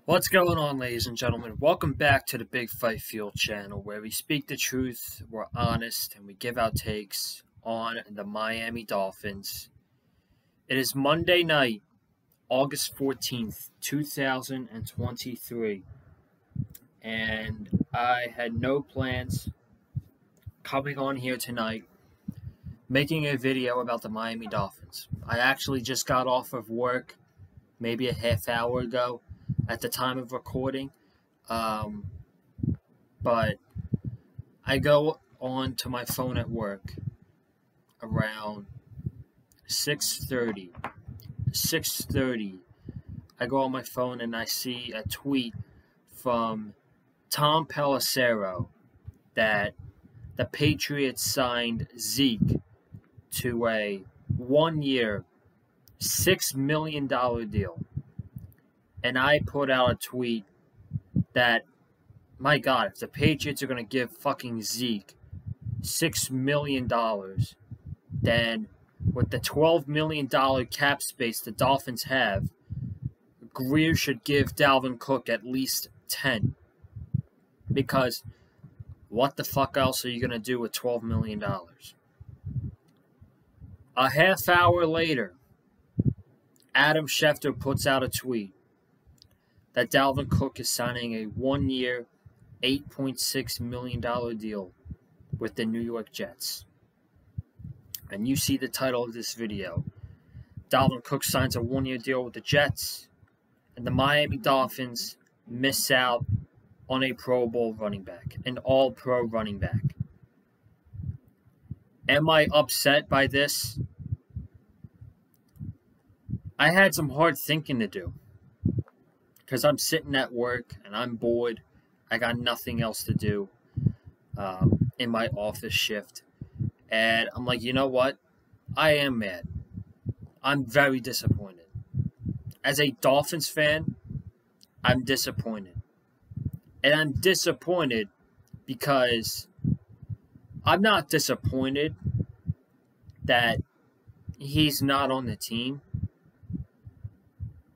What's going on, ladies and gentlemen? Welcome back to the Big Fight Field channel, where we speak the truth, we're honest, and we give our takes on the Miami Dolphins. It is Monday night, August 14th, 2023, and I had no plans coming on here tonight making a video about the Miami Dolphins. I actually just got off of work maybe a half hour ago at the time of recording, but I go on to my phone at work around 6:30. I go on my phone and I see a tweet from Tom Pelissero that the Patriots signed Zeke to a 1-year, $6 million deal. And I put out a tweet that, my God, if the Patriots are going to give fucking Zeke $6 million, then with the $12 million cap space the Dolphins have, Grier should give Dalvin Cook at least 10. Because what the fuck else are you going to do with $12 million? A half hour later, Adam Schefter puts out a tweet that Dalvin Cook is signing a 1-year, $8.6 million deal with the New York Jets. And you see the title of this video. Dalvin Cook signs a 1-year deal with the Jets, and the Miami Dolphins miss out on a Pro Bowl running back, an all-pro running back. Am I upset by this? I had some hard thinking to do. Because I'm sitting at work and I'm bored. I got nothing else to do in my office shift. And I'm like, you know what? I am mad. I'm very disappointed. As a Dolphins fan, I'm disappointed. And I'm disappointed because I'm not disappointed that he's not on the team.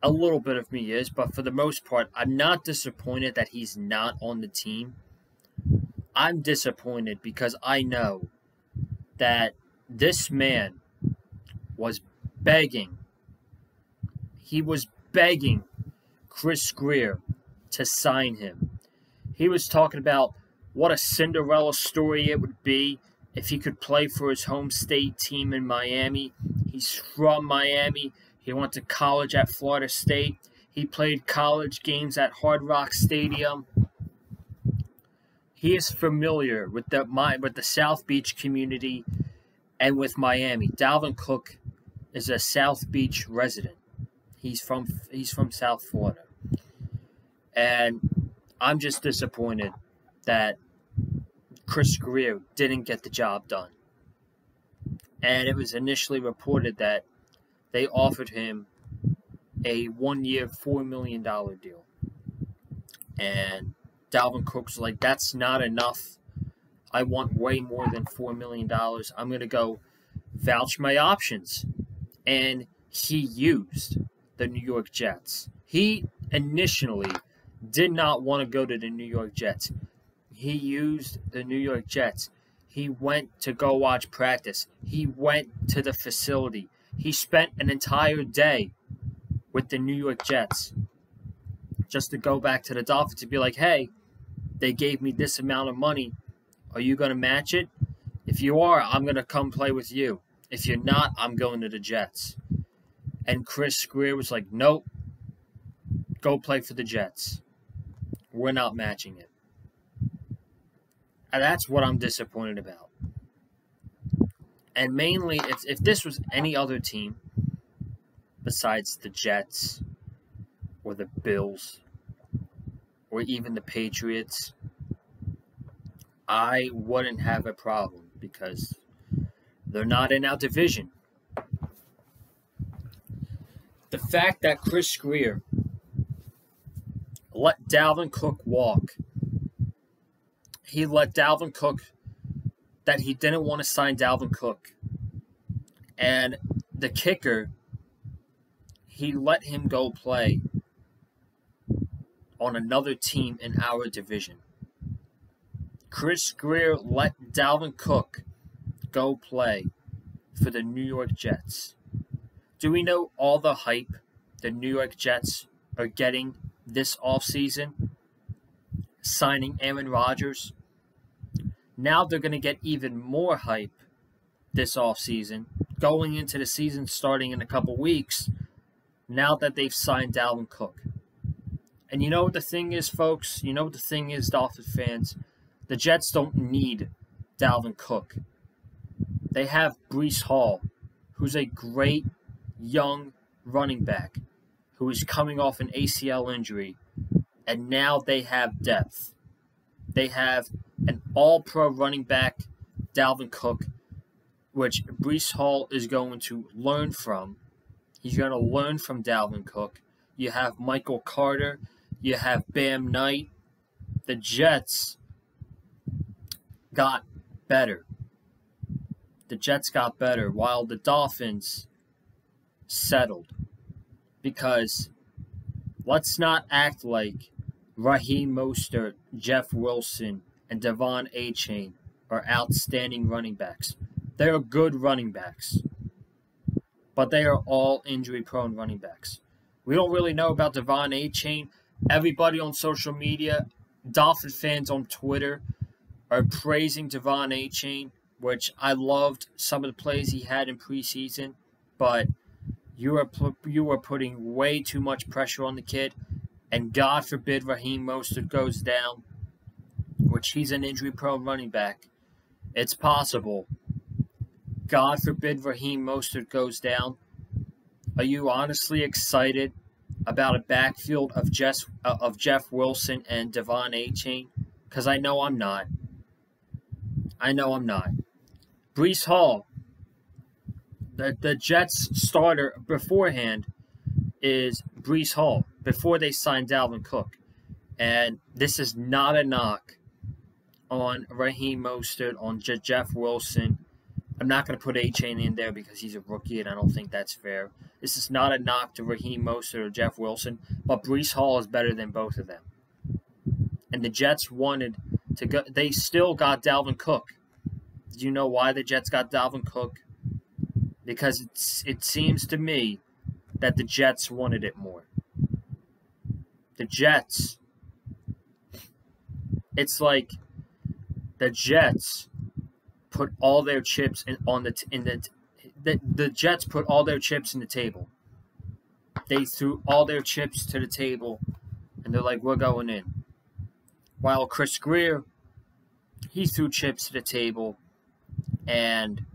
A little bit of me is, but for the most part, I'm not disappointed that he's not on the team. I'm disappointed because I know that this man was begging. He was begging Chris Grier to sign him. He was talking about what a Cinderella story it would be if he could play for his home state team in Miami. He's from Miami. He went to college at Florida State. He played college games at Hard Rock Stadium. He is familiar with the South Beach community and with Miami. Dalvin Cook is a South Beach resident. He's from South Florida. And I'm just disappointed that Chris Grier didn't get the job done. And it was initially reported that they offered him a 1-year, $4 million deal. And Dalvin Cook's like, that's not enough. I want way more than $4 million. I'm going to go vouch my options. And he used the New York Jets. He initially did not want to go to the New York Jets. He used the New York Jets. He went to go watch practice. He went to the facility. He spent an entire day with the New York Jets just to go back to the Dolphins and be like, hey, they gave me this amount of money. Are you going to match it? If you are, I'm going to come play with you. If you're not, I'm going to the Jets. And Chris Grier was like, nope, go play for the Jets. We're not matching it. And that's what I'm disappointed about. And mainly, if this was any other team besides the Jets or the Bills or even the Patriots, I wouldn't have a problem because they're not in our division. The fact that Chris Grier let Dalvin Cook walk, he let Dalvin Cook, that he didn't want to sign Dalvin Cook. And the kicker, he let him go play on another team in our division. Chris Grier let Dalvin Cook go play for the New York Jets. Do we know all the hype the New York Jets are getting this offseason? Signing Aaron Rodgers. Now they're going to get even more hype this offseason, going into the season starting in a couple weeks, now that they've signed Dalvin Cook. And you know what the thing is, folks? You know what the thing is, Dolphins fans? The Jets don't need Dalvin Cook. They have Breece Hall, who's a great young running back who is coming off an ACL injury, and now they have depth. They have an all-pro running back, Dalvin Cook, which Breece Hall is going to learn from. He's going to learn from Dalvin Cook. You have Michael Carter. You have Bam Knight. The Jets got better. The Jets got better while the Dolphins settled. Because let's not act like Raheem Mostert, Jeff Wilson, and Devon Achane are outstanding running backs. They are good running backs, but they are all injury-prone running backs. We don't really know about Devon Achane. Everybody on social media, Dolphin fans on Twitter, are praising Devon Achane, which I loved some of the plays he had in preseason, but you are putting way too much pressure on the kid, and God forbid Raheem Mostert goes down, which he's an injury-prone running back. It's possible. God forbid Raheem Mostert goes down. Are you honestly excited about a backfield of Jeff Wilson and Devon Achane? Because I know I'm not. Breece Hall, the Jets starter beforehand is Breece Hall, before they signed Dalvin Cook. And this is not a knock on Raheem Mostert, on Jeff Wilson. I'm not going to put Achane in there because he's a rookie, and I don't think that's fair. This is not a knock to Raheem Mostert or Jeff Wilson, but Breece Hall is better than both of them. And the Jets wanted to go. They still got Dalvin Cook. Do you know why the Jets got Dalvin Cook? Because it seems to me that the Jets wanted it more. The Jets. It's like the Jets put all their chips the Jets put all their chips in the table. They threw all their chips to the table, and they're like, we're going in. While Chris Grier, he threw chips to the table, and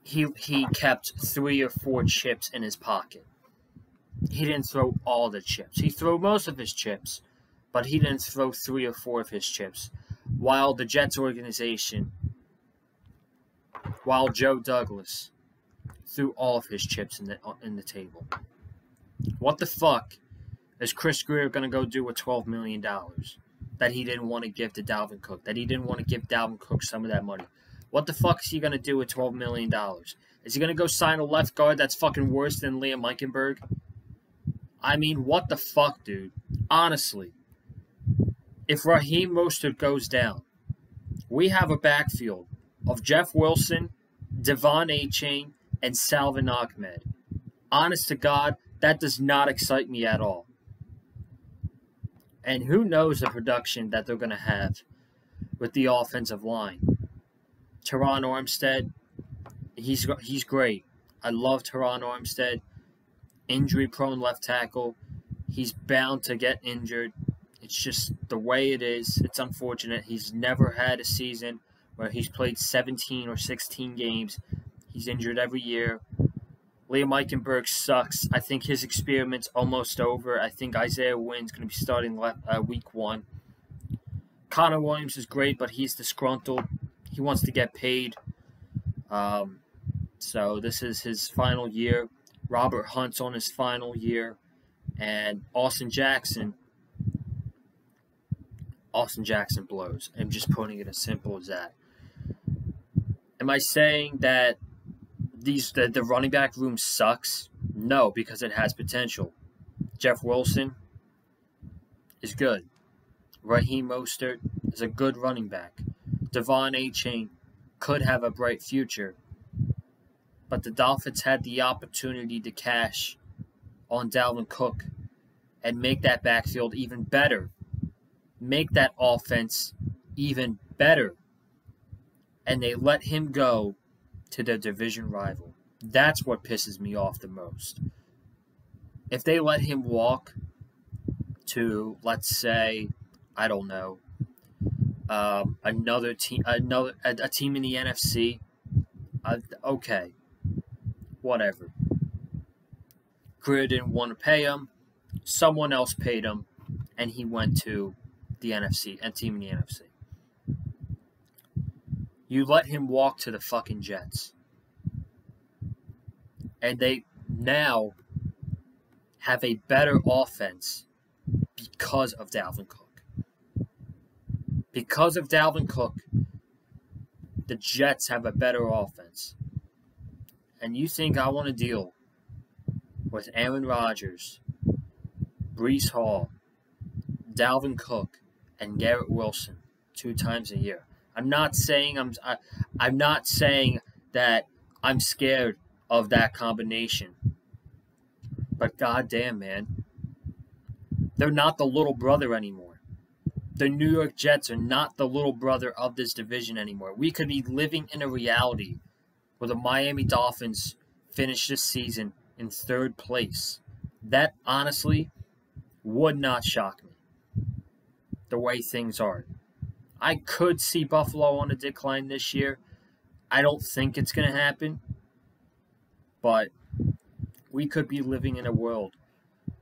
he kept 3 or 4 chips in his pocket. He didn't throw all the chips. He threw most of his chips, but he didn't throw 3 or 4 of his chips. While the Jets organization, while Joe Douglas threw all of his chips in the table. What the fuck is Chris Grier going to go do with $12 million that he didn't want to give to Dalvin Cook, that he didn't want to give Dalvin Cook some of that money? What the fuck is he going to do with $12 million? Is he going to go sign a left guard that's fucking worse than Liam Eichenberg? I mean, what the fuck, dude? Honestly, if Raheem Mostert goes down, we have a backfield of Jeff Wilson, Devon Achane, and Salvon Ahmed. Honest to God, that does not excite me at all. And who knows the production that they're going to have with the offensive line. Teron Armstead, he's great. I love Teron Armstead. Injury-prone left tackle. He's bound to get injured. It's just the way it is. It's unfortunate. He's never had a season where he's played 17 or 16 games. He's injured every year. Liam Eichenberg sucks. I think his experiment's almost over. I think Isaiah Wynn's going to be starting week 1. Connor Williams is great, but he's disgruntled. He wants to get paid. So this is his final year. Robert Hunt's on his final year. And Austin Jackson blows. I'm just putting it as simple as that. Am I saying that the running back room sucks? No, because it has potential. Jeff Wilson, is good. Raheem Mostert is a good running back. Devon Achane could have a bright future. But the Dolphins had the opportunity to cash on Dalvin Cook and make that backfield even better. Make that offense even better. And they let him go to their division rival. That's what pisses me off the most. If they let him walk to, let's say, I don't know, another team, a team in the NFC, okay, whatever. Greer didn't want to pay him. Someone else paid him, and he went to the NFC, a team in the NFC. You let him walk to the fucking Jets. And they now have a better offense because of Dalvin Cook. Because of Dalvin Cook, the Jets have a better offense. And you think I want to deal with Aaron Rodgers, Breece Hall, Dalvin Cook, and Garrett Wilson 2 times a year? I'm not saying that I'm scared of that combination. But goddamn, man, they're not the little brother anymore. The New York Jets are not the little brother of this division anymore. We could be living in a reality where the Miami Dolphins finish this season in 3rd place. That honestly would not shock me. The way things are. I could see Buffalo on a decline this year. I don't think it's going to happen. But we could be living in a world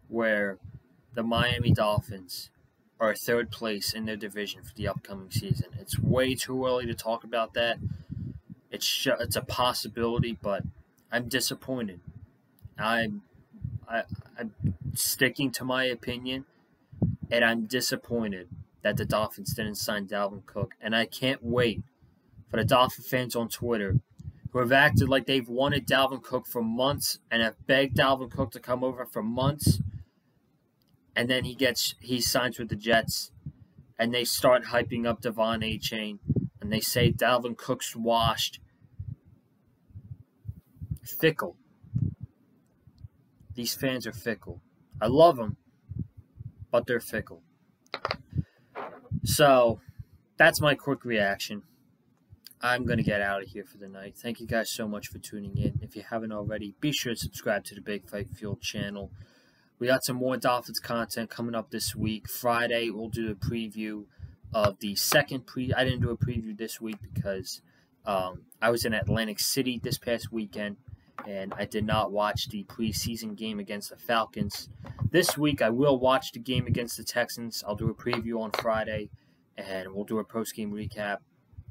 where the Miami Dolphins are 3rd place in their division for the upcoming season. It's way too early to talk about that. It's a possibility, but I'm disappointed. I'm sticking to my opinion, and I'm disappointed that the Dolphins didn't sign Dalvin Cook. And I can't wait for the Dolphin fans on Twitter who have acted like they've wanted Dalvin Cook for months and have begged Dalvin Cook to come over for months, and then he signs with the Jets, and they start hyping up Devon Achane, and they say Dalvin Cook's washed. Fickle. These fans are fickle. I love them, but they're fickle. So, that's my quick reaction. I'm going to get out of here for the night. Thank you guys so much for tuning in. If you haven't already, be sure to subscribe to the Big Fight Field channel. We got some more Dolphins content coming up this week. Friday, we'll do a preview of the second I didn't do a preview this week because I was in Atlantic City this past weekend, and I did not watch the preseason game against the Falcons. This week, I will watch the game against the Texans. I'll do a preview on Friday, and we'll do a post-game recap.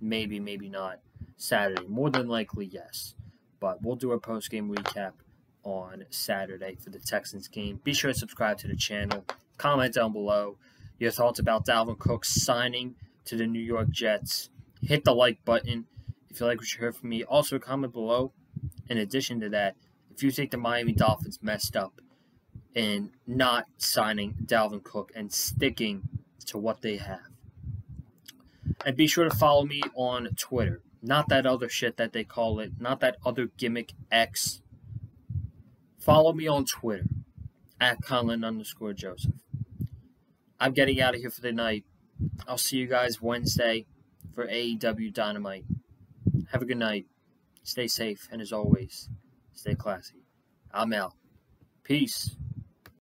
Maybe, maybe not. Saturday. More than likely, yes. But we'll do a post-game recap on Saturday for the Texans game. Be sure to subscribe to the channel. Comment down below your thoughts about Dalvin Cook signing to the New York Jets. Hit the like button if you like what you heard from me. Also, comment below, in addition to that, if you think the Miami Dolphins messed up in not signing Dalvin Cook and sticking to what they have. And be sure to follow me on Twitter. Not that other shit that they call it. Not that other gimmick X. Follow me on Twitter. @Conlon_Joseph. I'm getting out of here for the night. I'll see you guys Wednesday for AEW Dynamite. Have a good night. Stay safe. And as always, stay classy. I'm out. Peace.